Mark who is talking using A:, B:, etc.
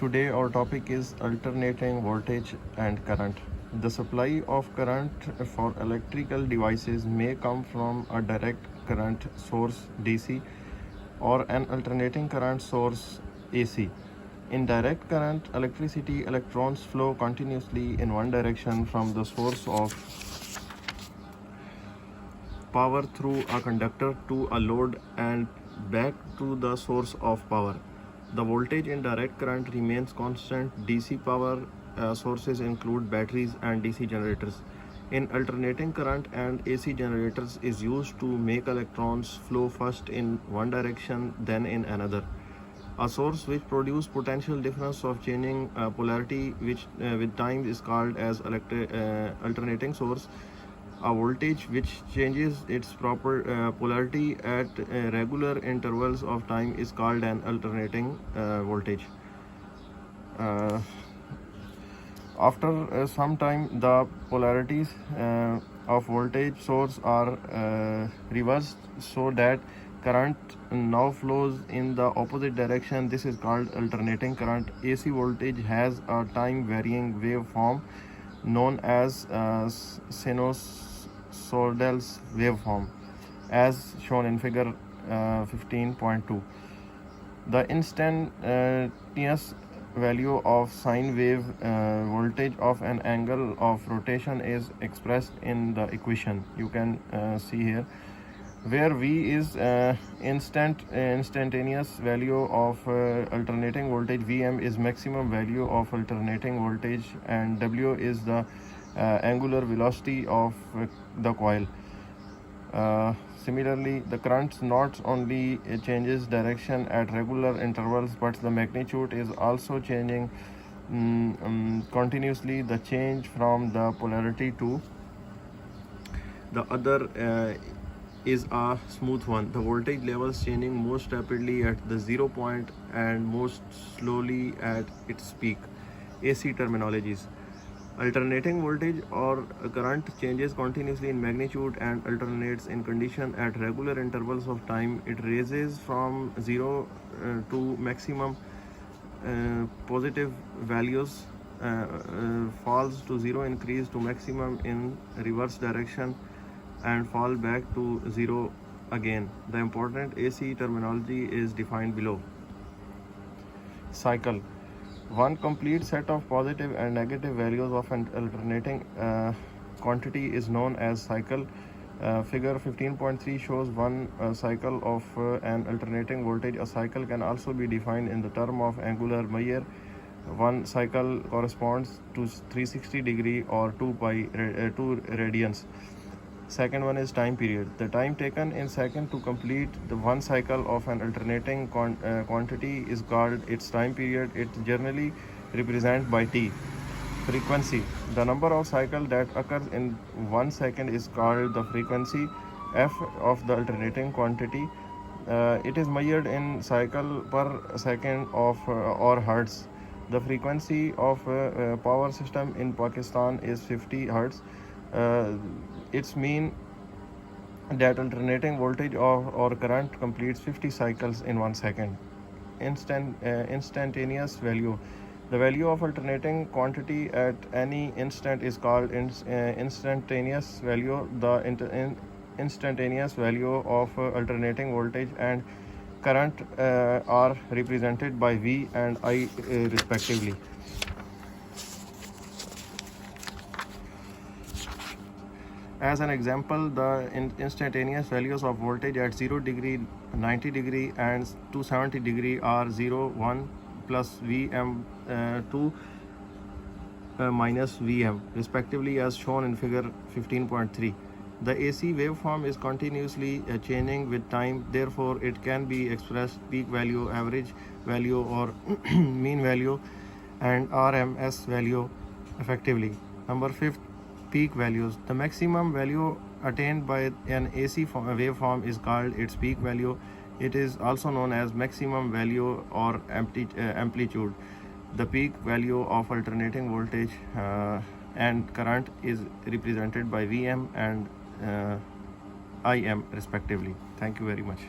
A: Today our topic is alternating voltage and current. The supply of current for electrical devices may come from a direct current source DC or an alternating current source AC. In direct current electricity, electrons flow continuously in one direction from the source of power through a conductor to a load and back to the source of power. The voltage in direct current remains constant. DC power sources include batteries and DC generators. In alternating current and AC generators is used to make electrons flow first in one direction then in another. A source which produces potential difference of changing polarity which with time is called as alternating source. A voltage which changes its proper polarity at regular intervals of time is called an alternating voltage. After some time, the polarities of voltage source are reversed so that current now flows in the opposite direction. This is called alternating current. AC voltage has a time varying waveform known as sinusoidal waveform as shown in figure 15.2. The instantaneous value of sine wave voltage of an angle of rotation is expressed in the equation you can see here, where V is instantaneous value of alternating voltage, Vm is maximum value of alternating voltage, and W is the angular velocity of the coil. Similarly, the current not only changes direction at regular intervals, but the magnitude is also changing continuously. The change from the polarity to the other is a smooth one. The voltage levels changing most rapidly at the 0 point and most slowly at its peak. AC terminologies. Alternating voltage or current changes continuously in magnitude and alternates in condition at regular intervals of time. It raises from 0 to maximum positive values, falls to 0, increase to maximum in reverse direction, and fall back to 0 again. The important AC terminology is defined below. Cycle. One complete set of positive and negative values of an alternating quantity is known as cycle. Figure 15.3 shows one cycle of an alternating voltage. A cycle can also be defined in the term of angular Meyer. One cycle corresponds to 360 degree or 2 radians. Second one is time period. The time taken in second to complete the one cycle of an alternating quantity is called its time period. It generally represented by T. Frequency. The number of cycles that occurs in 1 second is called the frequency F of the alternating quantity. It is measured in cycle per second of or hertz. The frequency of power system in Pakistan is 50 hertz. It's mean that alternating voltage or current completes 50 cycles in 1 second. Instantaneous value. The value of alternating quantity at any instant is called instantaneous value. The instantaneous value of alternating voltage and current are represented by V and I respectively. As an example, the instantaneous values of voltage at 0 degree, 90 degree and 270 degree are 0, 1 plus Vm2 minus Vm respectively as shown in figure 15.3. The AC waveform is continuously changing with time, therefore it can be expressed peak value, average value or mean value and RMS value effectively. Number 5, peak values. The maximum value attained by an AC waveform is called its peak value. It is also known as maximum value or amplitude. The peak value of alternating voltage and current is represented by Vm and Im respectively. Thank you very much.